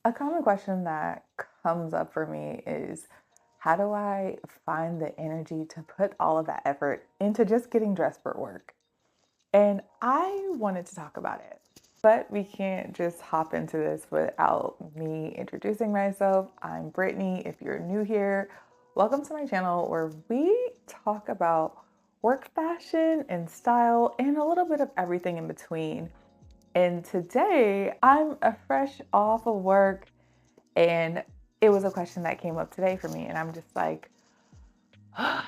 A common question that comes up for me is how do I find the energy to put all of that effort into just getting dressed for work? And I wanted to talk about it, but we can't just hop into this without me introducing myself. I'm Brittany. If you're new here, welcome to my channel where we talk about work fashion and style and a little bit of everything in between. And today I'm fresh off of work and it was a question that came up today for me. And I'm just like, I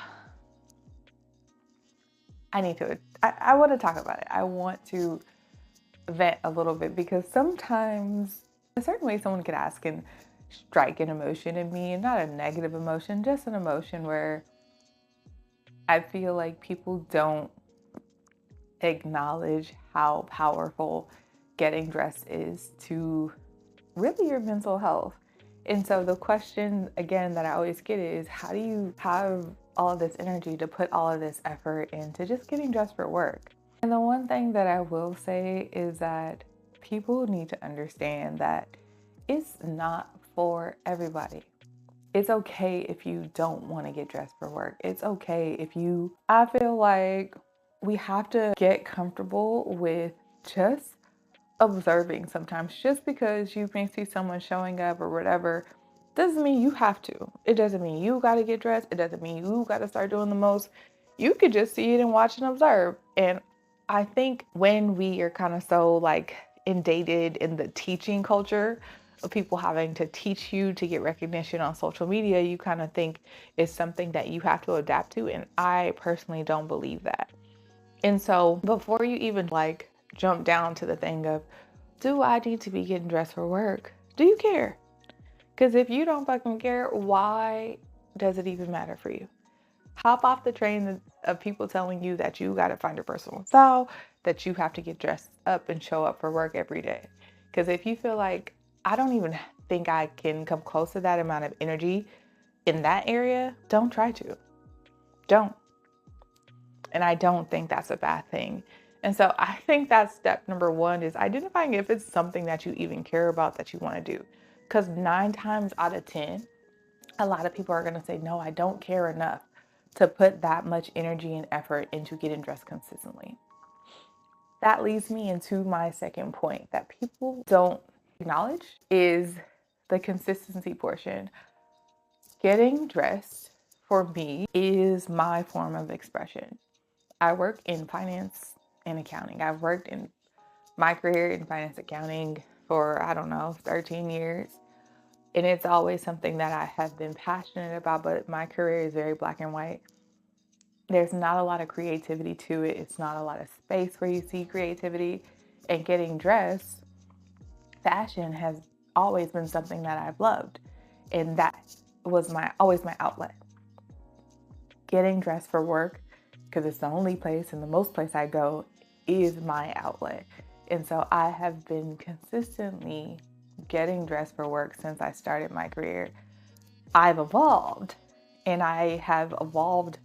want to talk about it. I want to vent a little bit because sometimes a certain way someone could ask and strike an emotion in me, and not a negative emotion, just an emotion where I feel like people don't acknowledge how powerful getting dressed is to really your mental health. And so the question again that I always get is how do you have all of this energy to put all of this effort into just getting dressed for work? And the one thing that I will say is that people need to understand that it's not for everybody. It's okay if you don't want to get dressed for work. It's okay if you, I feel like we have to get comfortable with just observing sometimes. Just because you may see someone showing up or whatever doesn't mean you have to. It doesn't mean you got to get dressed. It doesn't mean you got to start doing the most. You could just see it and watch and observe. And I think when we are kind of so like inundated in the teaching culture of people having to teach you to get recognition on social media, you kind of think it's something that you have to adapt to. And I personally don't believe that. And so before you even like jump down to the thing of, do I need to be getting dressed for work? Do you care? Because if you don't fucking care, why does it even matter for you? Hop off the train of people telling you that you got to find your personal style, that you have to get dressed up and show up for work every day. Because if you feel like, I don't even think I can come close to that amount of energy in that area, don't try to. Don't. And I don't think that's a bad thing. And so I think that's step number one is identifying if it's something that you even care about that you want to do. Because 9 times out of 10, a lot of people are going to say, no, I don't care enough to put that much energy and effort into getting dressed consistently. That leads me into my second point that people don't acknowledge is the consistency portion. Getting dressed for me is my form of expression. I work in finance and accounting. I've worked in my career in finance accounting for, I don't know, 13 years. And it's always something that I have been passionate about, but my career is very black and white. There's not a lot of creativity to it. It's not a lot of space where you see creativity. And getting dressed, fashion has always been something that I've loved. And that was always my outlet. Getting dressed for work, because it's the only place and the most place I go, is my outlet. And so I have been consistently getting dressed for work since I started my career. I've evolved and I have evolved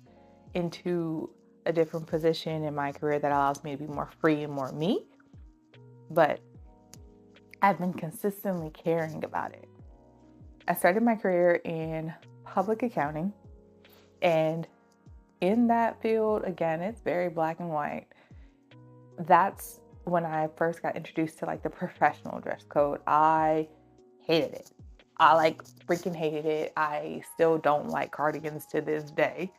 into a different position in my career that allows me to be more free and more me. But I've been consistently caring about it. I started my career in public accounting, and in that field, again, it's very black and white. That's when I first got introduced to like the professional dress code. I hated it. I like freaking hated it. I still don't like cardigans to this day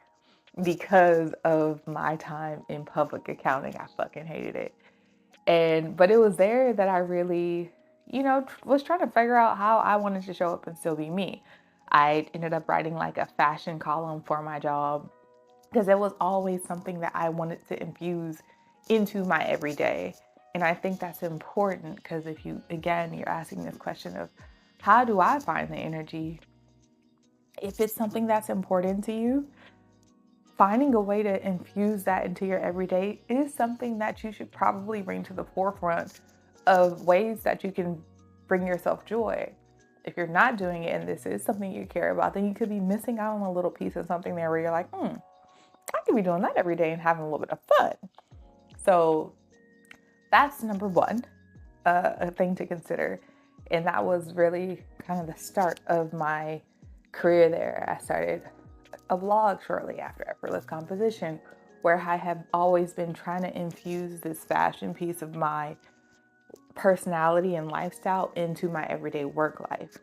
because of my time in public accounting. I fucking hated it. But it was there that I really, was trying to figure out how I wanted to show up and still be me. I ended up writing like a fashion column for my job because it was always something that I wanted to infuse into my everyday. And I think that's important because if you, again, you're asking this question of how do I find the energy? If it's something that's important to you, finding a way to infuse that into your everyday is something that you should probably bring to the forefront of ways that you can bring yourself joy. If you're not doing it and this is something you care about, then you could be missing out on a little piece of something there where you're like, I could be doing that every day and having a little bit of fun. So that's number one, a thing to consider. And that was really kind of the start of my career there. I started a blog shortly after effortless composition, where I have always been trying to infuse this fashion piece of my personality and lifestyle into my everyday work life.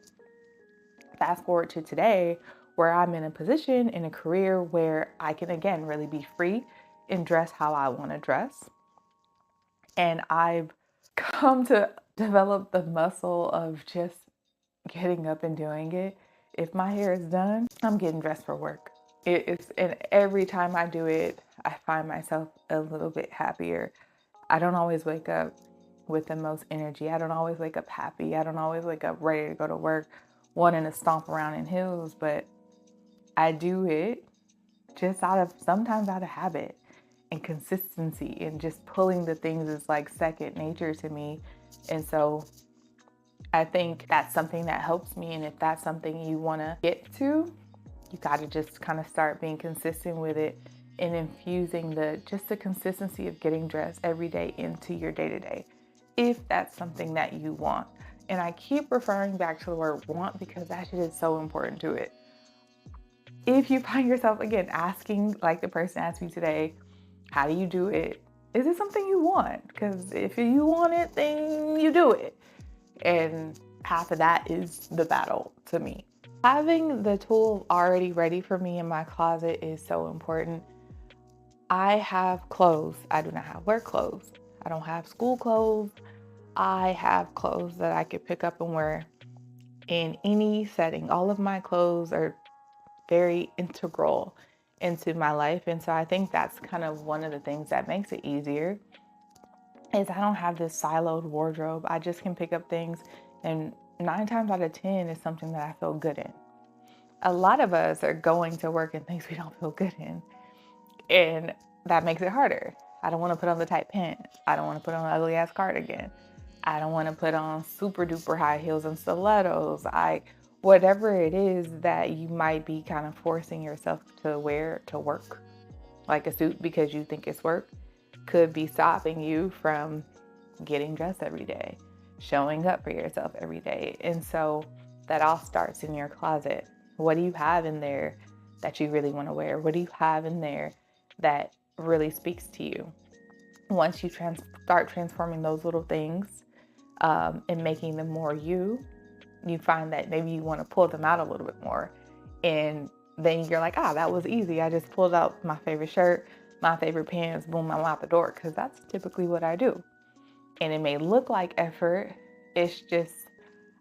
Fast forward to today, where I'm in a position in a career where I can again really be free and dress how I want to dress. And I've come to develop the muscle of just getting up and doing it. If my hair is done, I'm getting dressed for work. And every time I do it, I find myself a little bit happier. I don't always wake up with the most energy. I don't always wake up happy. I don't always wake up ready to go to work, wanting to stomp around in heels, but I do it just sometimes out of habit and consistency, and just pulling the things is like second nature to me. And so I think that's something that helps me. And if that's something you want to get to, you got to just kind of start being consistent with it and infusing the consistency of getting dressed every day into your day-to-day, if that's something that you want. And I keep referring back to the word want because that shit is so important to it. If you find yourself again asking, like the person asked me today, how do you do it? Is it something you want? Because if you want it, then you do it. And half of that is the battle to me. Having the tool already ready for me in my closet is so important. I have clothes. I do not have work clothes. I don't have school clothes. I have clothes that I could pick up and wear in any setting. All of my clothes are very integral into my life. And so I think that's kind of one of the things that makes it easier, is I don't have this siloed wardrobe. I just can pick up things, and 9 times out of 10 is something that I feel good in. A lot of us are going to work in things we don't feel good in, and that makes it harder. I don't want to put on the tight pants. I don't want to put on an ugly ass cardigan. I don't want to put on super duper high heels and stilettos. Whatever it is that you might be kind of forcing yourself to wear to work, like a suit because you think it's work, could be stopping you from getting dressed every day, showing up for yourself every day. And so that all starts in your closet. What do you have in there that you really want to wear? What do you have in there that really speaks to you? Once you start transforming those little things and making them more you find that maybe you want to pull them out a little bit more. And then you're like, that was easy. I just pulled out my favorite shirt, my favorite pants, boom, I'm out the door. Because that's typically what I do. And it may look like effort. It's just,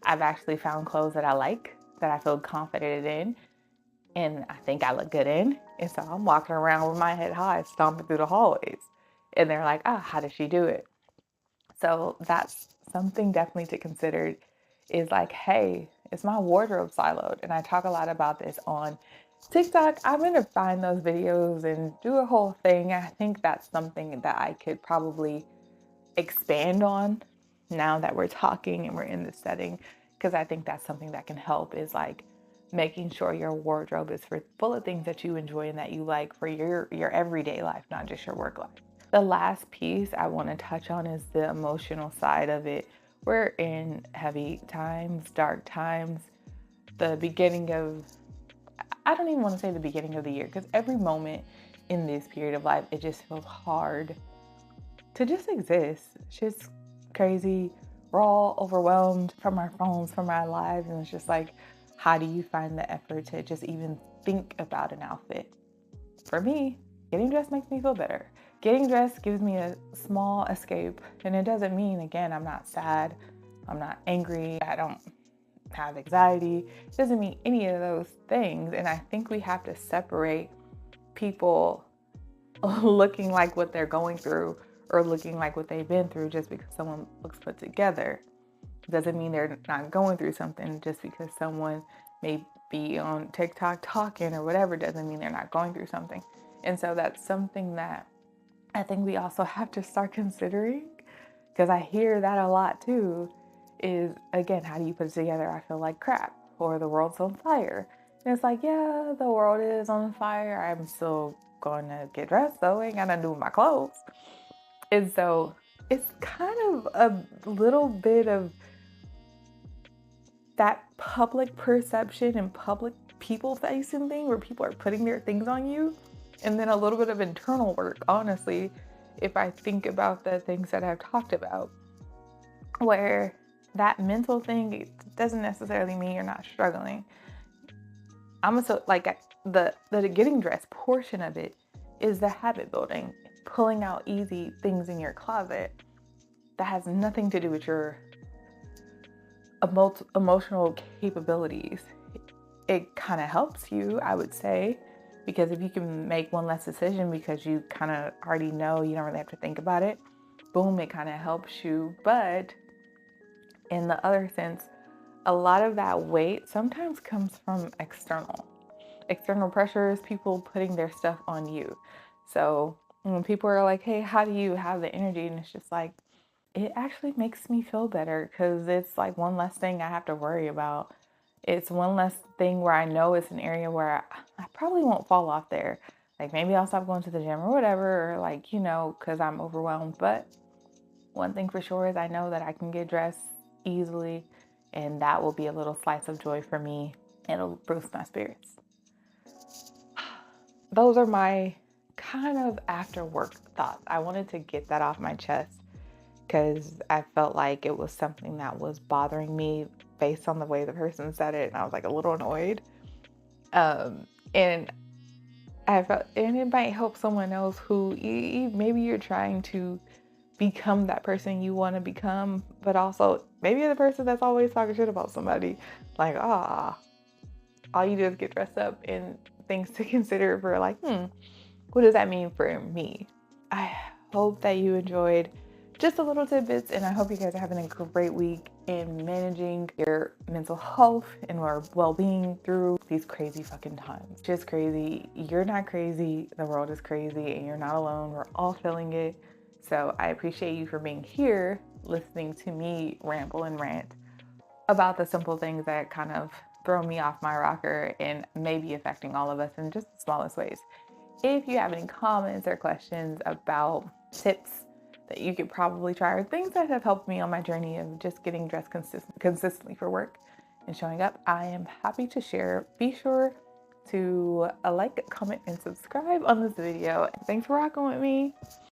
I've actually found clothes that I like, that I feel confident in, and I think I look good in. And so I'm walking around with my head high, stomping through the hallways. And they're like, how does she do it? So that's something definitely to consider, is like, hey, is my wardrobe siloed? And I talk a lot about this on TikTok. I'm going to find those videos and do a whole thing. I think that's something that I could probably expand on now that we're talking and we're in this setting, because I think that's something that can help, is like making sure your wardrobe is full of things that you enjoy and that you like for your everyday life, not just your work life. The last piece I want to touch on is the emotional side of it. We're in heavy times, dark times, the beginning of, I don't even want to say the beginning of the year, because every moment in this period of life, it just feels hard to just exist. It's just crazy. We're all overwhelmed from our phones, from our lives. And it's just like, how do you find the effort to just even think about an outfit? For me, getting dressed makes me feel better. Getting dressed gives me a small escape. And it doesn't mean, again, I'm not sad, I'm not angry, I don't have anxiety. It doesn't mean any of those things. And I think we have to separate people looking like what they're going through or looking like what they've been through just because someone looks put together. It doesn't mean they're not going through something. Just because someone may be on TikTok talking or whatever doesn't mean they're not going through something. And so that's something that I think we also have to start considering, because I hear that a lot too, is, again, how do you put it together? I feel like crap, or the world's on fire. And it's like, yeah, the world is on fire. I'm still going to get dressed though. Ain't got nothing to do with my clothes. And so it's kind of a little bit of that public perception and public people facing thing where people are putting their things on you, and then a little bit of internal work, honestly, if I think about the things that I've talked about, where that mental thing, it doesn't necessarily mean you're not struggling. I'm so like the getting dressed portion of it is the habit building, pulling out easy things in your closet that has nothing to do with your emotional capabilities. It kind of helps you, I would say, because if you can make one less decision because you kind of already know, you don't really have to think about it, boom, it kind of helps you. But in the other sense, a lot of that weight sometimes comes from external pressures, people putting their stuff on you. So when people are like, hey, how do you have the energy? And it's just like, it actually makes me feel better because it's like one less thing I have to worry about. It's one less thing where I know it's an area where I probably won't fall off there. Like maybe I'll stop going to the gym or whatever, or like, because I'm overwhelmed. But one thing for sure is I know that I can get dressed easily, and that will be a little slice of joy for me. It'll boost my spirits. Those are my kind of after work thoughts. I wanted to get that off my chest because I felt like it was something that was bothering me based on the way the person said it, and I was like a little annoyed. And I felt, and it might help someone else who maybe you're trying to become that person you want to become, but also maybe you're the person that's always talking shit about somebody. Like, all you do is get dressed up, and things to consider for like, what does that mean for me? I hope that you enjoyed just a little tidbits, and I hope you guys are having a great week in managing your mental health and well-being through these crazy fucking times. Just crazy. You're not crazy. The world is crazy, and you're not alone. We're all feeling it. So I appreciate you for being here, listening to me ramble and rant about the simple things that kind of throw me off my rocker and maybe affecting all of us in just the smallest ways. If you have any comments or questions about tips that you could probably try, or things that have helped me on my journey of just getting dressed consistently for work and showing up, I am happy to share. Be sure to like, comment, and subscribe on this video. Thanks for rocking with me.